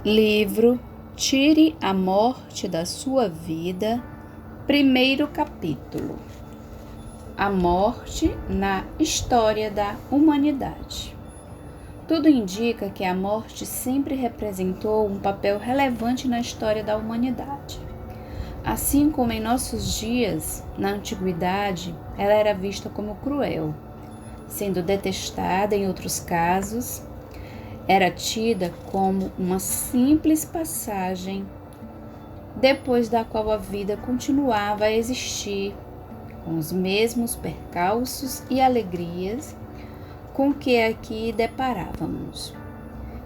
Livro Tire a Morte da Sua Vida, primeiro capítulo. A morte na história da humanidade. Tudo indica que a morte sempre representou um papel relevante na história da humanidade. Assim como em nossos dias, na antiguidade, ela era vista como cruel, sendo detestada em outros casos. Era tida como uma simples passagem, depois da qual a vida continuava a existir, com os mesmos percalços e alegrias com que aqui deparávamos.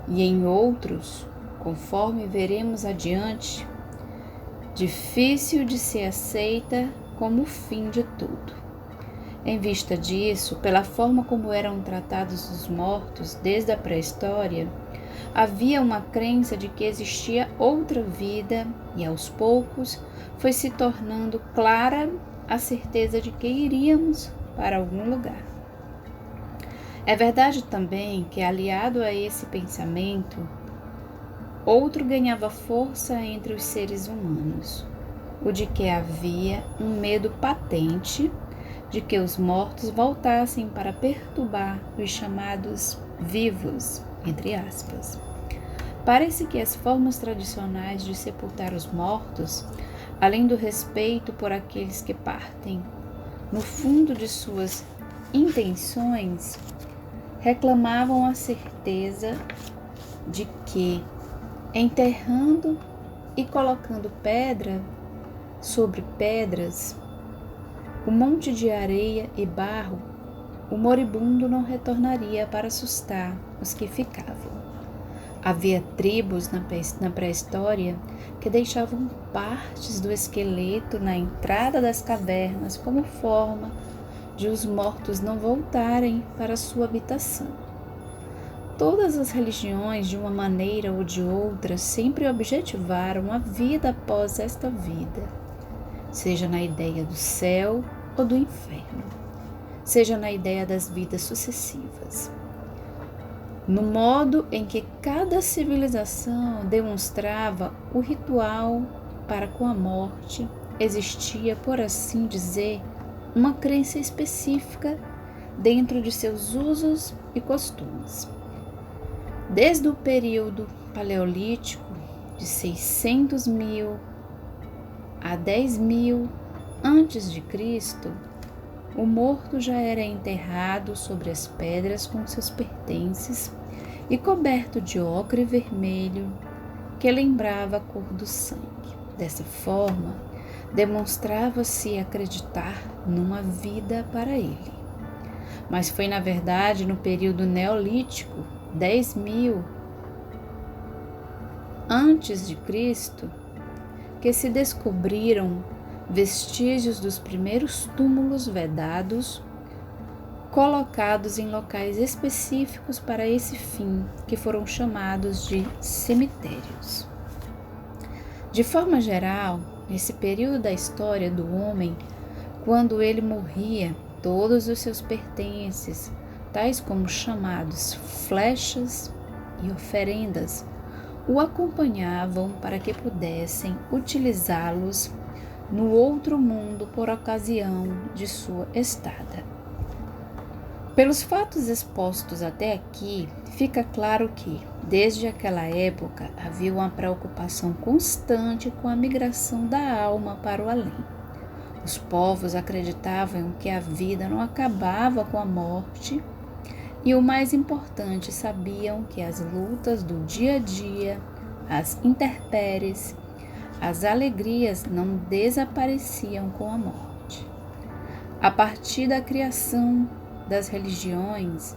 E em outros, conforme veremos adiante, difícil de ser aceita como o fim de tudo. Em vista disso, pela forma como eram tratados os mortos desde a pré-história, havia uma crença de que existia outra vida e, aos poucos, foi se tornando clara a certeza de que iríamos para algum lugar. É verdade também que, aliado a esse pensamento, outro ganhava força entre os seres humanos, o de que havia um medo patente de que os mortos voltassem para perturbar os chamados vivos, entre aspas. Parece que as formas tradicionais de sepultar os mortos, além do respeito por aqueles que partem, no fundo de suas intenções, reclamavam a certeza de que, enterrando e colocando pedra sobre pedras, o monte de areia e barro, o moribundo não retornaria para assustar os que ficavam. Havia tribos na pré-história que deixavam partes do esqueleto na entrada das cavernas como forma de os mortos não voltarem para sua habitação. Todas as religiões, de uma maneira ou de outra, sempre objetivaram a vida após esta vida, seja na ideia do céu ou do inferno, seja na ideia das vidas sucessivas. No modo em que cada civilização demonstrava o ritual para com a morte, existia, por assim dizer, uma crença específica dentro de seus usos e costumes. Desde o período paleolítico, de 600.000 a 10.000 antes de Cristo, o morto já era enterrado sobre as pedras com seus pertences e coberto de ocre vermelho que lembrava a cor do sangue. Dessa forma, demonstrava-se acreditar numa vida para ele. Mas foi, na verdade, no período neolítico, 10.000 antes de Cristo, que se descobriram vestígios dos primeiros túmulos vedados, colocados em locais específicos para esse fim, que foram chamados de cemitérios. De forma geral, nesse período da história do homem, quando ele morria, todos os seus pertences, tais como chamados flechas e oferendas, o acompanhavam para que pudessem utilizá-los no outro mundo por ocasião de sua estada. Pelos fatos expostos até aqui, fica claro que, desde aquela época, havia uma preocupação constante com a migração da alma para o além. Os povos acreditavam que a vida não acabava com a morte e, o mais importante, sabiam que as lutas do dia a dia, as intempéries, as alegrias não desapareciam com a morte. A partir da criação das religiões,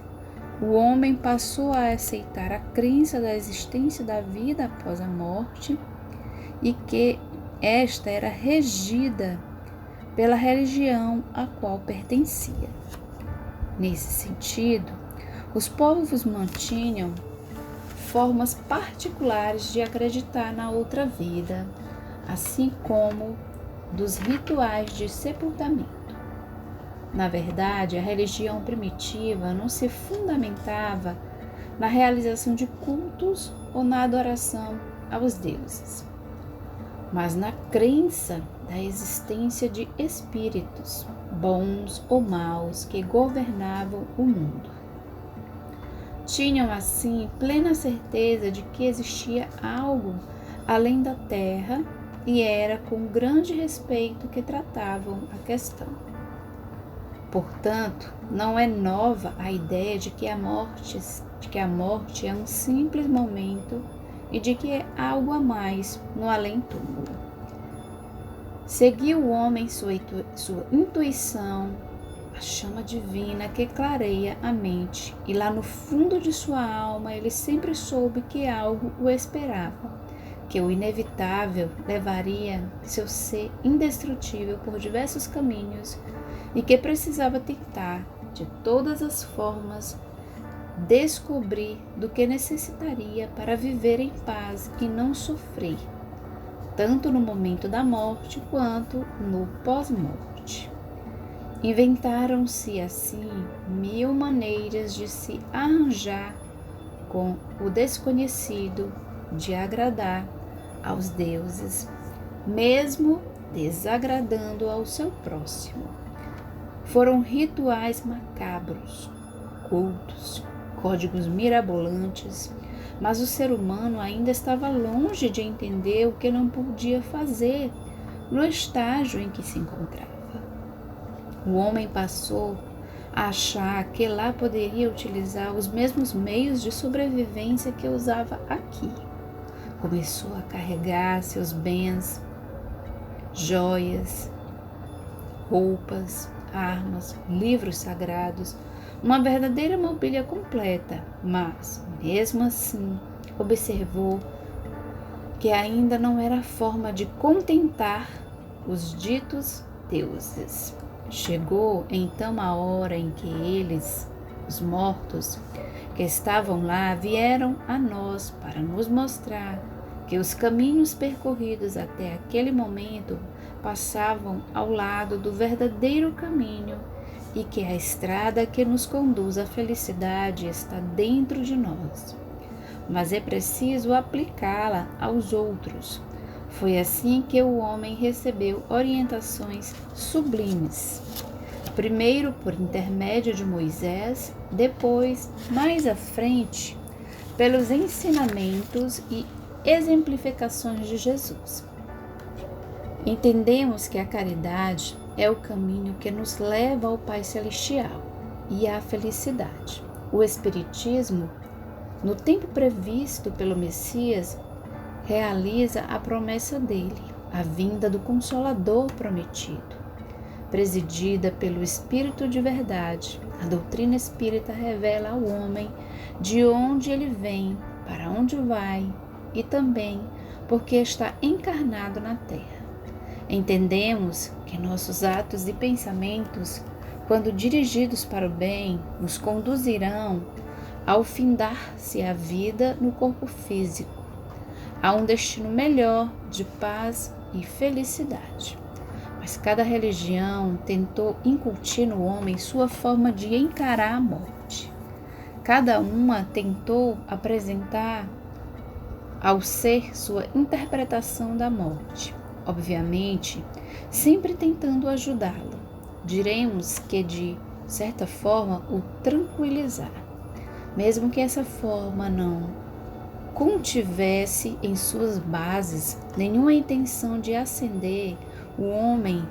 o homem passou a aceitar a crença da existência da vida após a morte e que esta era regida pela religião a qual pertencia. Nesse sentido, os povos mantinham formas particulares de acreditar na outra vida, assim como dos rituais de sepultamento. Na verdade, a religião primitiva não se fundamentava na realização de cultos ou na adoração aos deuses, mas na crença da existência de espíritos, bons ou maus, que governavam o mundo. Tinham, assim, plena certeza de que existia algo além da terra e era com grande respeito que tratavam a questão. Portanto, não é nova a ideia de que a morte é um simples momento e de que é algo a mais no além-túmulo. Seguiu o homem sua intuição, a chama divina que clareia a mente, e lá no fundo de sua alma ele sempre soube que algo o esperava, que o inevitável levaria seu ser indestrutível por diversos caminhos e que precisava tentar, de todas as formas, descobrir do que necessitaria para viver em paz e não sofrer, tanto no momento da morte quanto no pós-morte. Inventaram-se assim 1000 maneiras de se arranjar com o desconhecido, de agradar aos deuses, mesmo desagradando ao seu próximo. Foram rituais macabros, cultos, códigos mirabolantes, mas o ser humano ainda estava longe de entender o que não podia fazer no estágio em que se encontrava. O homem passou a achar que lá poderia utilizar os mesmos meios de sobrevivência que usava aqui. Começou a carregar seus bens, joias, roupas, armas, livros sagrados, uma verdadeira mobília completa, mas, mesmo assim, observou que ainda não era a forma de contentar os ditos deuses. Chegou então a hora em que eles, os mortos, que estavam lá, vieram a nós para nos mostrar que os caminhos percorridos até aquele momento passavam ao lado do verdadeiro caminho e que a estrada que nos conduz à felicidade está dentro de nós, mas é preciso aplicá-la aos outros. Foi assim que o homem recebeu orientações sublimes, primeiro por intermédio de Moisés, depois, mais à frente, pelos ensinamentos e exemplificações de Jesus. Entendemos que a caridade é o caminho que nos leva ao Pai Celestial e à felicidade. O Espiritismo, no tempo previsto pelo Messias, realiza a promessa dele, a vinda do Consolador prometido. Presidida pelo Espírito de verdade, a doutrina espírita revela ao homem de onde ele vem, para onde vai e também porque está encarnado na Terra. Entendemos que nossos atos e pensamentos, quando dirigidos para o bem, nos conduzirão ao findar-se a vida no corpo físico, a um destino melhor de paz e felicidade. Mas cada religião tentou incutir no homem sua forma de encarar a morte. Cada uma tentou apresentar ao ser sua interpretação da morte, obviamente, sempre tentando ajudá-lo. Diremos que, de certa forma, o tranquilizar, mesmo que essa forma não contivesse em suas bases nenhuma intenção de ascender o homem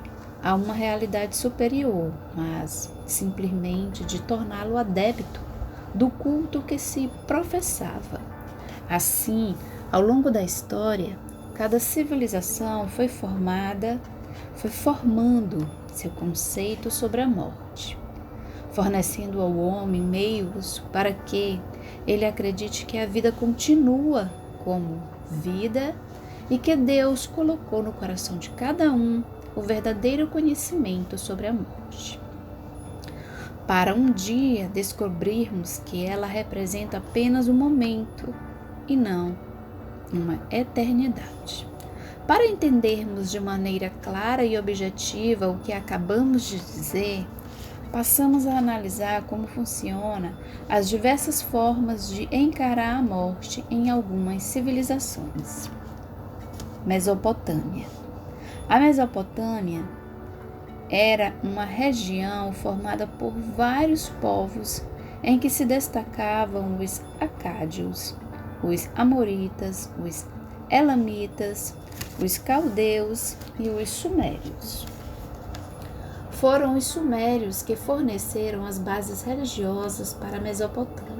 a uma realidade superior, mas simplesmente de torná-lo adepto do culto que se professava. Assim, ao longo da história, cada civilização foi formando seu conceito sobre a morte, fornecendo ao homem meios para que ele acredite que a vida continua como vida e que Deus colocou no coração de cada um o verdadeiro conhecimento sobre a morte, para um dia descobrirmos que ela representa apenas um momento e não uma eternidade. Para entendermos de maneira clara e objetiva o que acabamos de dizer, passamos a analisar como funciona as diversas formas de encarar a morte em algumas civilizações. Mesopotâmia. A Mesopotâmia era uma região formada por vários povos em que se destacavam os acádios, os amoritas, os elamitas, os caldeus e os sumérios. Foram os sumérios que forneceram as bases religiosas para a Mesopotâmia.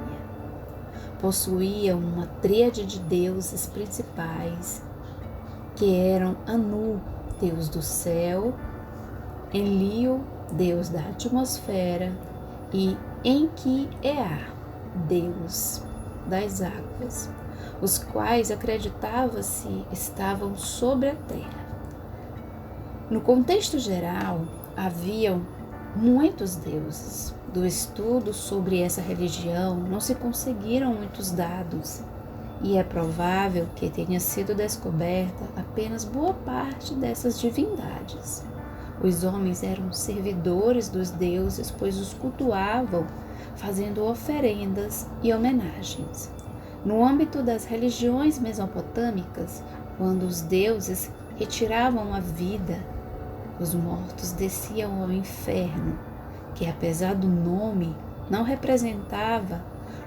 Possuíam uma tríade de deuses principais, que eram Anu, deus do céu, Enlil, deus da atmosfera, e Enki-Ea, deus das águas, os quais acreditava-se estavam sobre a terra. No contexto geral, haviam muitos deuses. Do estudo sobre essa religião não se conseguiram muitos dados, e é provável que tenha sido descoberta apenas boa parte dessas divindades. Os homens eram servidores dos deuses, pois os cultuavam, fazendo oferendas e homenagens. No âmbito das religiões mesopotâmicas, quando os deuses retiravam a vida, os mortos desciam ao inferno, que apesar do nome, não representava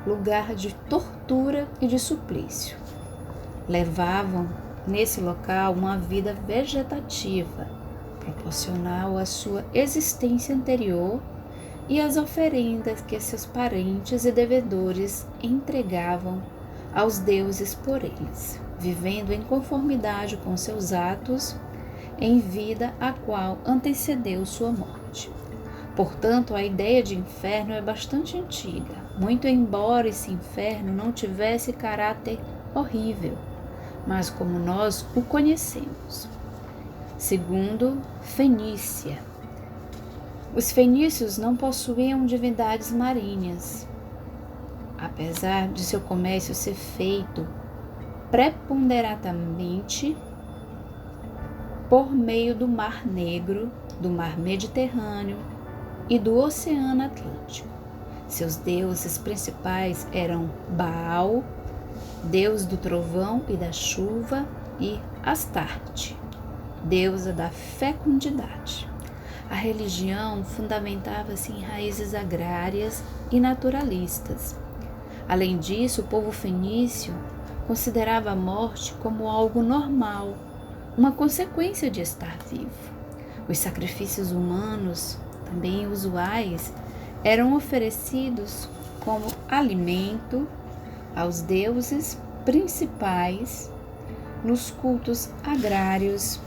lugar de tortura e de suplício. Levavam nesse local uma vida vegetativa, proporcional à sua existência anterior e às oferendas que seus parentes e devedores entregavam aos deuses por eles, vivendo em conformidade com seus atos em vida a qual antecedeu sua morte. Portanto, a ideia de inferno é bastante antiga, muito embora esse inferno não tivesse caráter horrível, mas como nós o conhecemos. Segundo, Fenícia. Os fenícios não possuíam divindades marinhas, apesar de seu comércio ser feito preponderantemente por meio do Mar Negro, do Mar Mediterrâneo e do Oceano Atlântico. Seus deuses principais eram Baal, deus do trovão e da chuva, e Astarte, deusa da fecundidade. A religião fundamentava-se em raízes agrárias e naturalistas. Além disso, o povo fenício considerava a morte como algo normal, uma consequência de estar vivo. Os sacrifícios humanos, também usuais, eram oferecidos como alimento aos deuses principais nos cultos agrários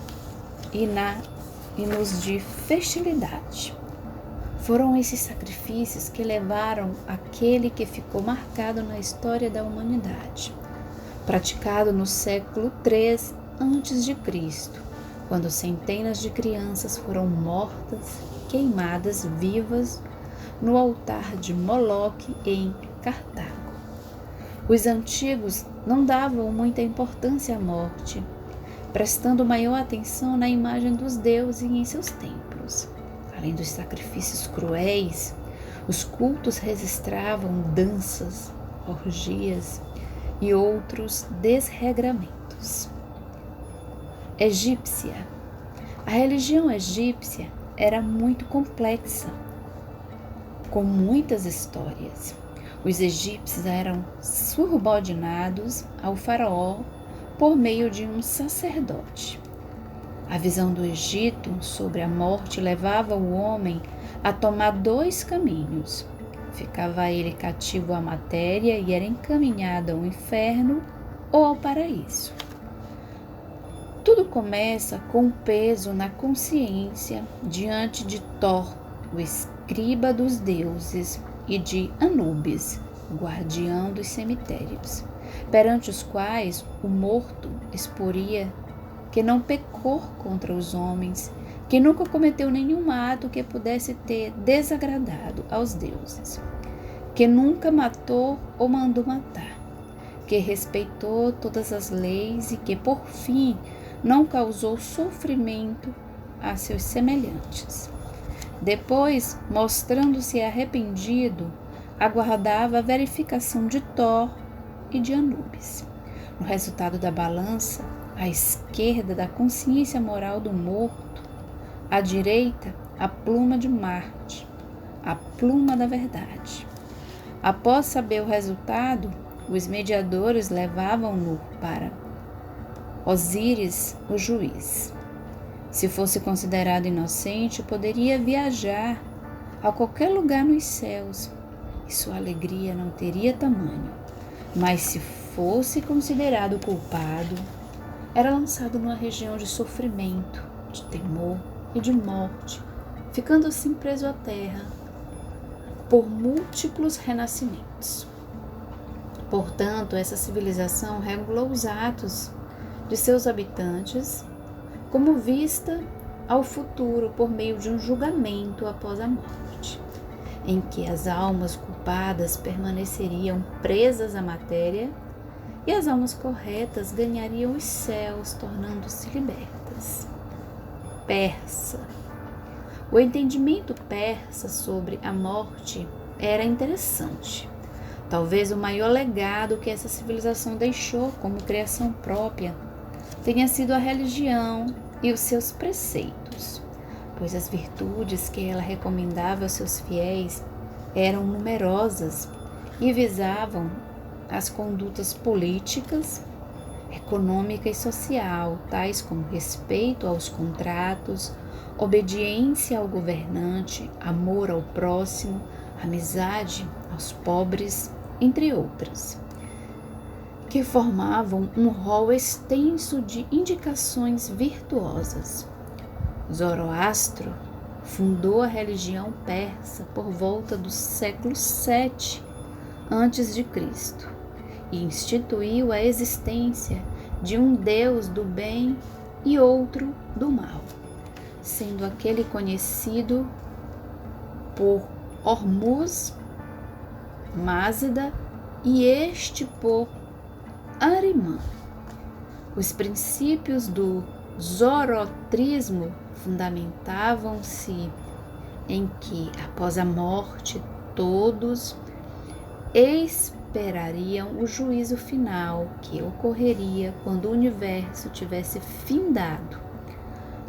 e nos de fertilidade. Foram esses sacrifícios que levaram aquele que ficou marcado na história da humanidade, praticado no século III a.C., quando centenas de crianças foram mortas, queimadas vivas no altar de Moloque em Cartago. Os antigos não davam muita importância à morte, prestando maior atenção na imagem dos deuses em seus templos. Além dos sacrifícios cruéis, os cultos registravam danças, orgias e outros desregramentos. Egípcia. A religião egípcia era muito complexa, com muitas histórias. Os egípcios eram subordinados ao faraó por meio de um sacerdote. A visão do Egito sobre a morte levava o homem a tomar dois caminhos. Ficava ele cativo à matéria e era encaminhado ao inferno ou ao paraíso. Tudo começa com o peso na consciência diante de Thor, o escriba dos deuses, e de Anubis, guardião dos cemitérios, perante os quais o morto exporia que não pecou contra os homens, que nunca cometeu nenhum ato que pudesse ter desagradado aos deuses, que nunca matou ou mandou matar, que respeitou todas as leis e que, por fim, não causou sofrimento a seus semelhantes. Depois, mostrando-se arrependido, aguardava a verificação de Thor e de Anubis. No resultado da balança, à esquerda da consciência moral do morto, à direita, a pluma de Marte, a pluma da verdade. Após saber o resultado, os mediadores levavam-no para Osíris, o juiz. Se fosse considerado inocente, poderia viajar a qualquer lugar nos céus e sua alegria não teria tamanho. Mas se fosse considerado culpado, era lançado numa região de sofrimento, de temor e de morte, ficando assim preso à terra por múltiplos renascimentos. Portanto, essa civilização regulou os atos de seus habitantes como vista ao futuro por meio de um julgamento após a morte, em que as almas culpadas permaneceriam presas à matéria e as almas corretas ganhariam os céus, tornando-se libertas. Persa. O entendimento persa sobre a morte era interessante. Talvez o maior legado que essa civilização deixou como criação própria tenha sido a religião e os seus preceitos, pois as virtudes que ela recomendava aos seus fiéis eram numerosas e visavam as condutas políticas, econômica e social, tais como respeito aos contratos, obediência ao governante, amor ao próximo, amizade aos pobres, entre outras, que formavam um rol extenso de indicações virtuosas. Zoroastro fundou a religião persa por volta do século VII a.C. e instituiu a existência de um Deus do bem e outro do mal, sendo aquele conhecido por Hormuz, Mazda e este por Ahriman. Os princípios do zoroastrismo fundamentavam-se em que, após a morte, todos esperariam o juízo final que ocorreria quando o universo tivesse findado,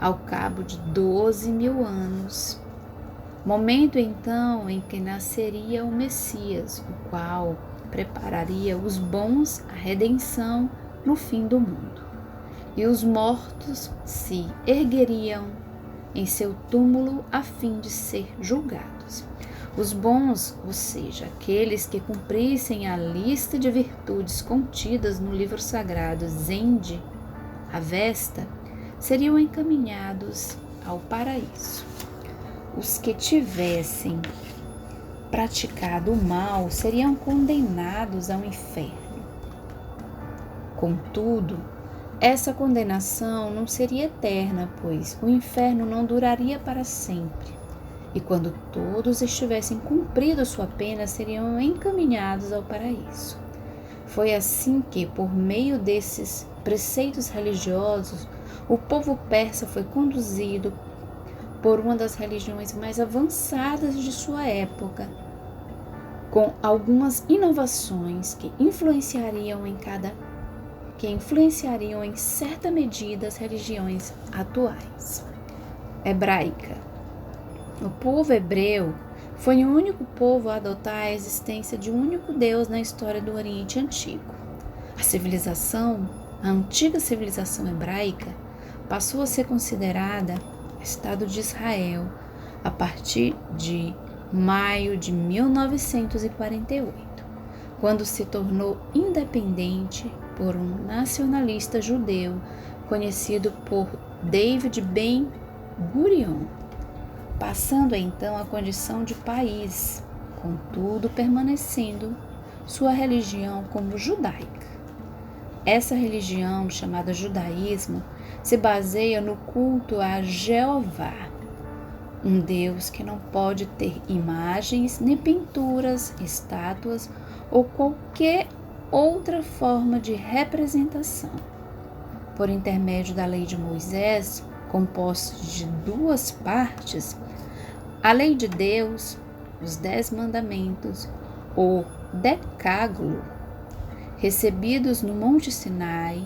ao cabo de 12.000 anos, momento então em que nasceria o Messias, o qual prepararia os bons à redenção no fim do mundo, e os mortos se ergueriam em seu túmulo a fim de ser julgados. Os bons, ou seja, aqueles que cumprissem a lista de virtudes contidas no livro sagrado Zend, Avesta, seriam encaminhados ao paraíso. Os que tivessem praticado o mal seriam condenados ao inferno. Contudo, essa condenação não seria eterna, pois o inferno não duraria para sempre. E quando todos estivessem cumprido sua pena, seriam encaminhados ao paraíso. Foi assim que, por meio desses preceitos religiosos, o povo persa foi conduzido por uma das religiões mais avançadas de sua época, com algumas inovações que influenciariam em certa medida as religiões atuais. Hebraica. O povo hebreu foi o único povo a adotar a existência de um único Deus na história do Oriente Antigo. A antiga civilização hebraica, passou a ser considerada Estado de Israel a partir de maio de 1948, quando se tornou independente por um nacionalista judeu conhecido por David Ben-Gurion, passando então a condição de país, contudo permanecendo sua religião como judaica. Essa religião, chamada judaísmo, se baseia no culto a Jeová, um Deus que não pode ter imagens, nem pinturas, estátuas ou qualquer outra forma de representação. Por intermédio da lei de Moisés, composta de 2 partes, A lei de Deus, os 10 mandamentos, o Decálogo, recebidos no Monte Sinai,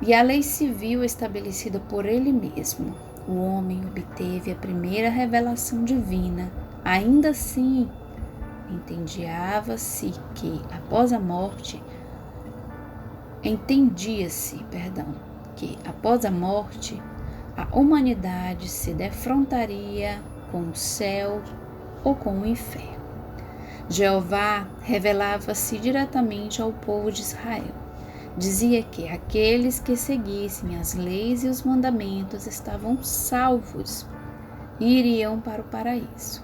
e a lei civil estabelecida por ele mesmo. O homem obteve a primeira revelação divina. Ainda assim, entendia-se que, após a morte, a humanidade se defrontaria com o céu ou com o inferno. Jeová revelava-se diretamente ao povo de Israel. Dizia que aqueles que seguissem as leis e os mandamentos estavam salvos e iriam para o paraíso.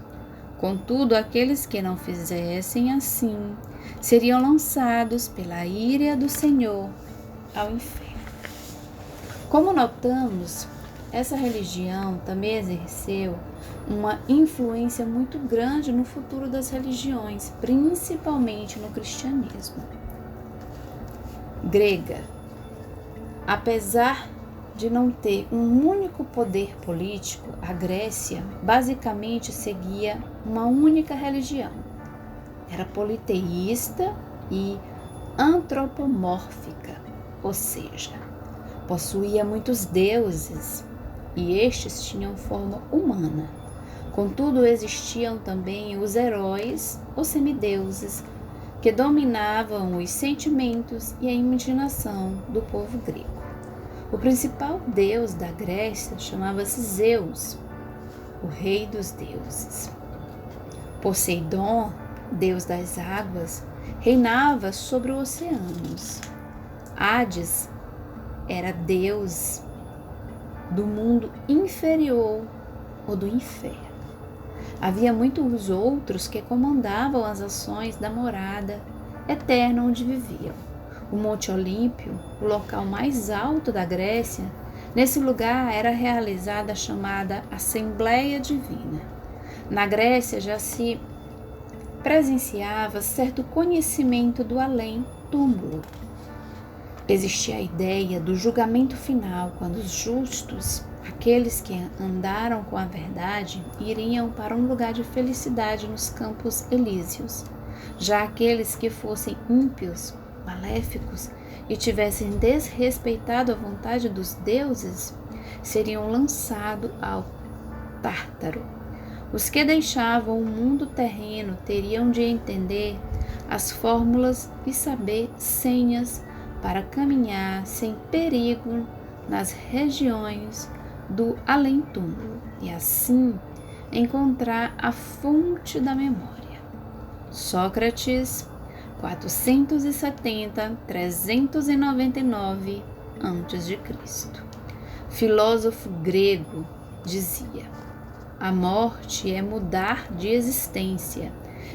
Contudo, aqueles que não fizessem assim seriam lançados pela ira do Senhor ao inferno. Como notamos, essa religião também exerceu uma influência muito grande no futuro das religiões, principalmente no cristianismo. Grega. Apesar de não ter um único poder político, a Grécia basicamente seguia uma única religião. Era politeísta e antropomórfica, ou seja, possuía muitos deuses e estes tinham forma humana. Contudo, existiam também os heróis ou semideuses que dominavam os sentimentos e a imaginação do povo grego. O principal deus da Grécia chamava-se Zeus, o rei dos deuses. Poseidon, deus das águas, reinava sobre os oceanos. Hades era deus do mundo inferior ou do inferno. Havia muitos outros que comandavam as ações da morada eterna onde viviam. O Monte Olímpio, o local mais alto da Grécia, nesse lugar era realizada a chamada Assembleia Divina. Na Grécia já se presenciava certo conhecimento do além-túmulo. Existia a ideia do julgamento final, quando os justos, aqueles que andaram com a verdade, iriam para um lugar de felicidade nos campos elíseos. Já aqueles que fossem ímpios, maléficos e tivessem desrespeitado a vontade dos deuses, seriam lançados ao Tártaro. Os que deixavam o mundo terreno teriam de entender as fórmulas e saber senhas para caminhar sem perigo nas regiões do além-túmulo e assim encontrar a fonte da memória. Sócrates, 470-399 a.C. Filósofo grego, dizia: a morte é mudar de existência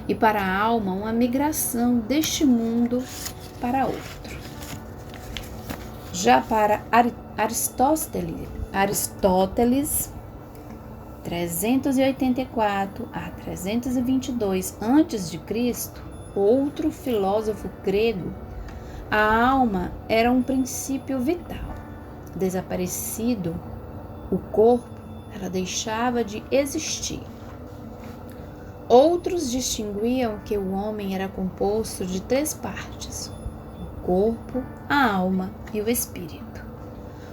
e para a alma uma migração deste mundo para outro. Já para Aristóteles, 384 a 322 a.C., outro filósofo grego, a alma era um princípio vital. Desaparecido o corpo, ela deixava de existir. Outros distinguiam que o homem era composto de 3 partes: o corpo, a alma e o espírito.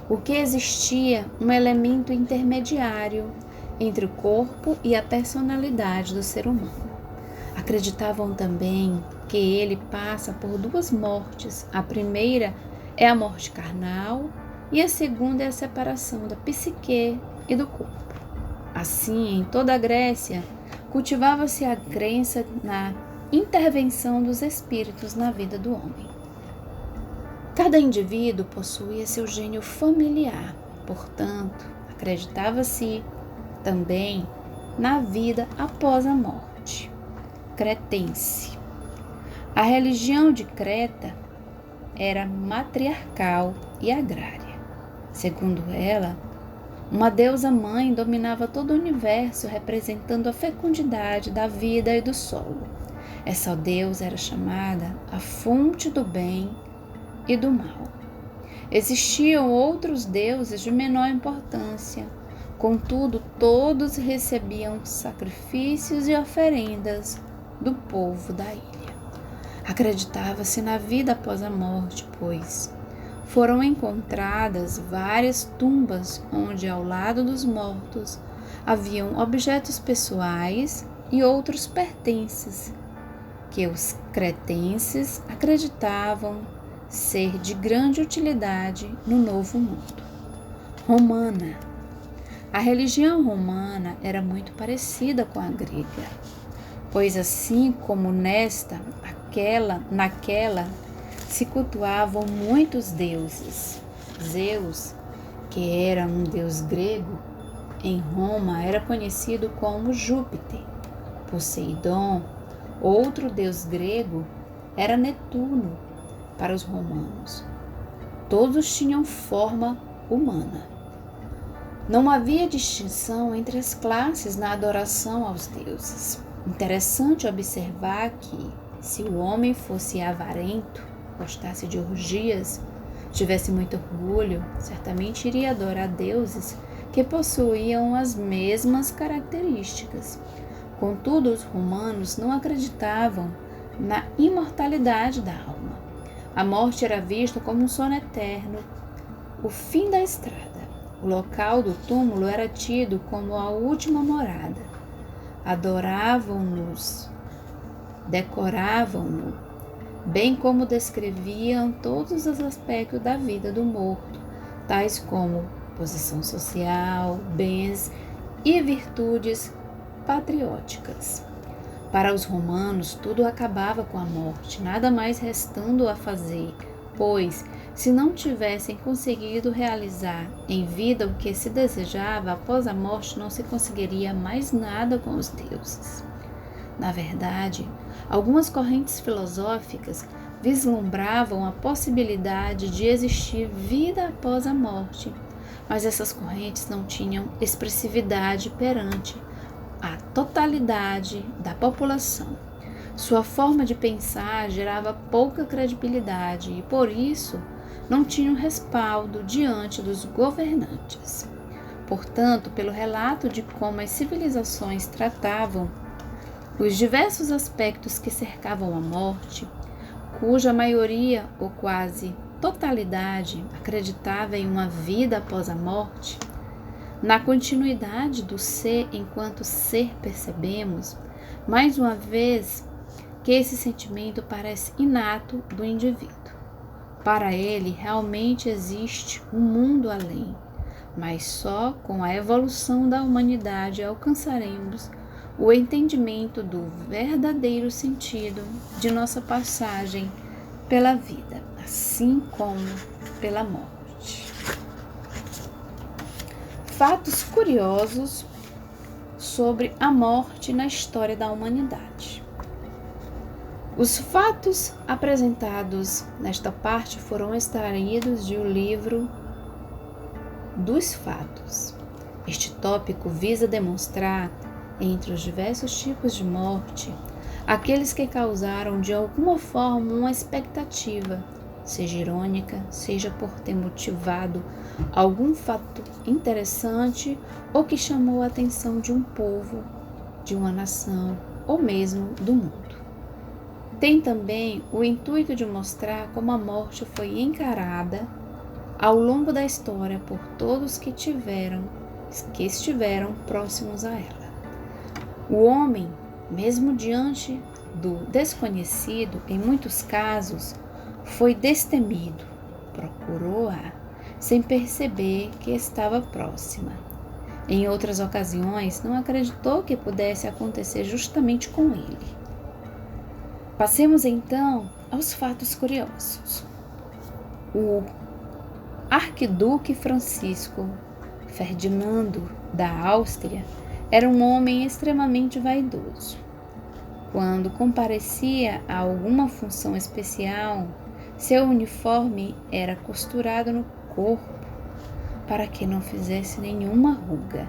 O que existia um elemento intermediário entre o corpo e a personalidade do ser humano. Acreditavam também que ele passa por 2 mortes. A primeira é a morte carnal e a segunda é a separação da psique e do corpo. Assim, em toda a Grécia, cultivava-se a crença na intervenção dos espíritos na vida do homem. Cada indivíduo possuía seu gênio familiar, portanto, acreditava-se também na vida após a morte. Cretense. A religião de Creta era matriarcal e agrária. Segundo ela, uma deusa mãe dominava todo o universo, representando a fecundidade da vida e do solo. Essa deusa era chamada a fonte do bem e do mal. Existiam outros deuses de menor importância, Contudo, todos recebiam sacrifícios e oferendas do povo da ilha. Acreditava-se na vida após a morte, pois foram encontradas várias tumbas onde, ao lado dos mortos, haviam objetos pessoais e outros pertences que os cretenses acreditavam ser de grande utilidade no Novo Mundo. Romana. A religião romana era muito parecida com a grega, pois assim como naquela se cultuavam muitos deuses. Zeus, que era um deus grego, em Roma era conhecido como Júpiter. Poseidon, outro deus grego, era Netuno para os romanos. Todos tinham forma humana. Não havia distinção entre as classes na adoração aos deuses. Interessante observar que, se o homem fosse avarento, gostasse de orgias, tivesse muito orgulho, certamente iria adorar deuses que possuíam as mesmas características. Contudo, os romanos não acreditavam na imortalidade da alma. A morte era vista como um sono eterno, o fim da estrada. O local do túmulo era tido como a última morada. Adoravam-nos, decoravam-no, bem como descreviam todos os aspectos da vida do morto, tais como posição social, bens e virtudes patrióticas. Para os romanos, tudo acabava com a morte, nada mais restando a fazer, pois, se não tivessem conseguido realizar em vida o que se desejava, após a morte não se conseguiria mais nada com os deuses. Na verdade, algumas correntes filosóficas vislumbravam a possibilidade de existir vida após a morte, mas essas correntes não tinham expressividade perante a totalidade da população. Sua forma de pensar gerava pouca credibilidade e, por isso, não tinham respaldo diante dos governantes. Portanto, pelo relato de como as civilizações tratavam os diversos aspectos que cercavam a morte, cuja maioria ou quase totalidade acreditava em uma vida após a morte, na continuidade do ser enquanto ser percebemos, mais uma vez, que esse sentimento parece inato do indivíduo. Para ele, realmente existe um mundo além, mas só com a evolução da humanidade alcançaremos o entendimento do verdadeiro sentido de nossa passagem pela vida, assim como pela morte. Fatos curiosos sobre a morte na história da humanidade. Os fatos apresentados nesta parte foram extraídos de o livro dos fatos. Este tópico visa demonstrar, entre os diversos tipos de morte, aqueles que causaram de alguma forma uma expectativa, seja irônica, seja por ter motivado algum fato interessante ou que chamou a atenção de um povo, de uma nação ou mesmo do mundo. Tem também o intuito de mostrar como a morte foi encarada ao longo da história por todos que estiveram próximos a ela. O homem, mesmo diante do desconhecido, em muitos casos, foi destemido, procurou-a, sem perceber que estava próxima. Em outras ocasiões, não acreditou que pudesse acontecer justamente com ele. Passemos então aos fatos curiosos. O arquiduque Francisco Ferdinando da Áustria era um homem extremamente vaidoso. Quando comparecia a alguma função especial, seu uniforme era costurado no corpo para que não fizesse nenhuma ruga.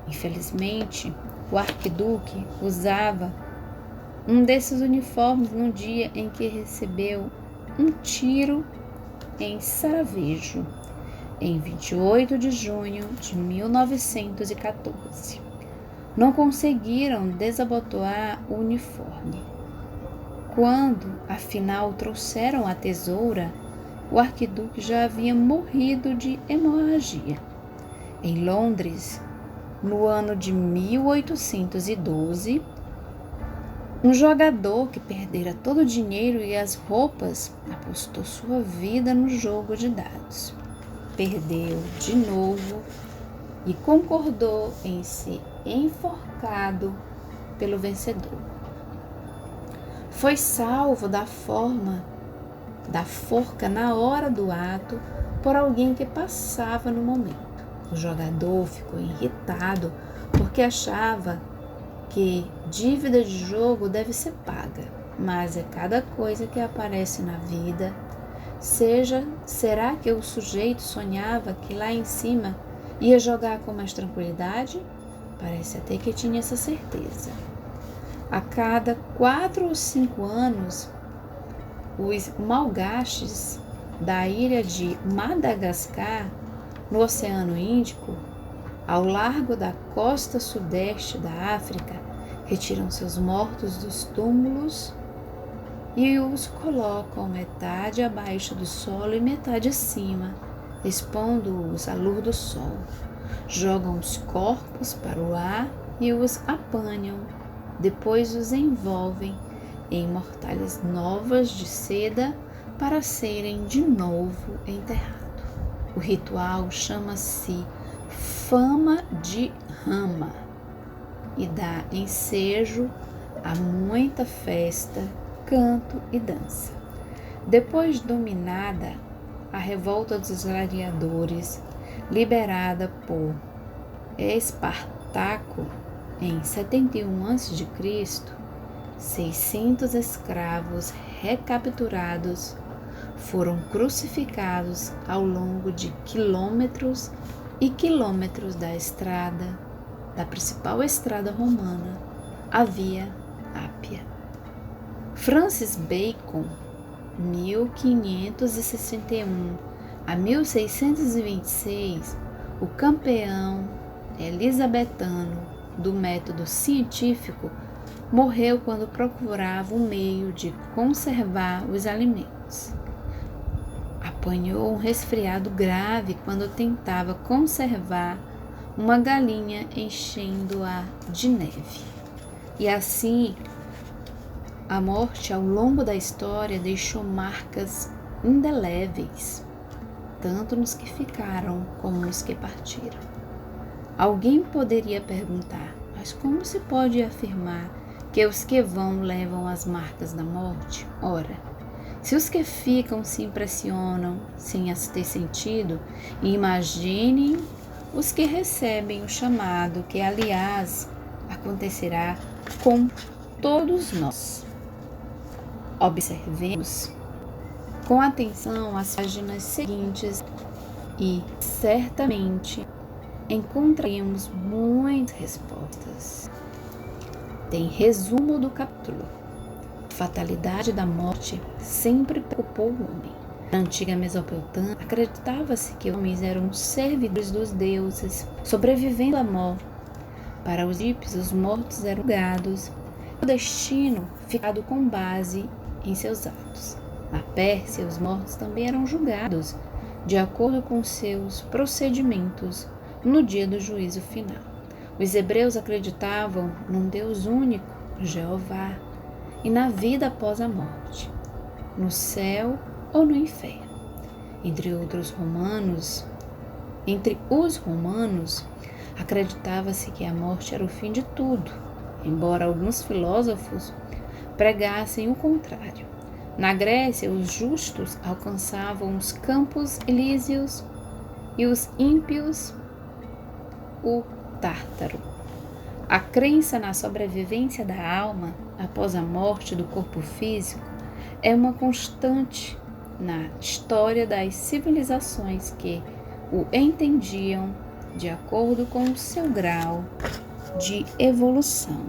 Infelizmente, o arquiduque usava um desses uniformes no dia em que recebeu um tiro em Sarajevo em 28 de junho de 1914. Não conseguiram desabotoar o uniforme. Quando, afinal, trouxeram a tesoura, o arquiduque já havia morrido de hemorragia. Em Londres, no ano de 1812, um jogador que perdera todo o dinheiro e as roupas apostou sua vida no jogo de dados. Perdeu de novo e concordou em ser enforcado pelo vencedor. Foi salvo da forca na hora do ato por alguém que passava no momento. O jogador ficou irritado porque achava que dívida de jogo deve ser paga, mas é cada coisa que aparece na vida. Será que o sujeito sonhava que lá em cima ia jogar com mais tranquilidade? Parece até que tinha essa certeza. A cada 4 ou 5 anos, os malgaches da ilha de Madagascar, no Oceano Índico, ao largo da costa sudeste da África, retiram seus mortos dos túmulos e os colocam metade abaixo do solo e metade acima, expondo-os à luz do sol. Jogam os corpos para o ar e os apanham. Depois os envolvem em mortalhas novas de seda para serem de novo enterrados. O ritual chama-se Fama de Rama e dá ensejo a muita festa, canto e dança. Depois dominada, a revolta dos gladiadores, liberada por Espartaco em 71 a.C., 600 escravos recapturados foram crucificados ao longo de quilômetros e quilômetros da principal estrada romana, a Via Ápia. Francis Bacon, 1561 a 1626, o campeão elisabetano do método científico, morreu quando procurava um meio de conservar os alimentos. Apanhou um resfriado grave quando tentava conservar uma galinha enchendo-a de neve. E assim, a morte ao longo da história deixou marcas indeléveis, tanto nos que ficaram como nos que partiram. Alguém poderia perguntar, mas como se pode afirmar que os que vão levam as marcas da morte? Ora, se os que ficam se impressionam sem as ter sentido, imaginem os que recebem o chamado, que aliás acontecerá com todos nós. Observemos com atenção as páginas seguintes e certamente encontraremos muitas respostas. Tem resumo do capítulo. A fatalidade da morte sempre preocupou o homem. Na antiga Mesopotâmia, acreditava-se que homens eram servidores dos deuses, sobrevivendo à morte. Para os egípcios, os mortos eram julgados, o destino ficado com base em seus atos. Na Pérsia, os mortos também eram julgados, de acordo com seus procedimentos, no dia do juízo final. Os hebreus acreditavam num Deus único, Jeová, e na vida após a morte, no céu ou no inferno. Entre os romanos, acreditava-se que a morte era o fim de tudo, embora alguns filósofos pregassem o contrário. Na Grécia, os justos alcançavam os campos elíseos e os ímpios o Tártaro. A crença na sobrevivência da alma após a morte do corpo físico é uma constante na história das civilizações que o entendiam de acordo com o seu grau de evolução.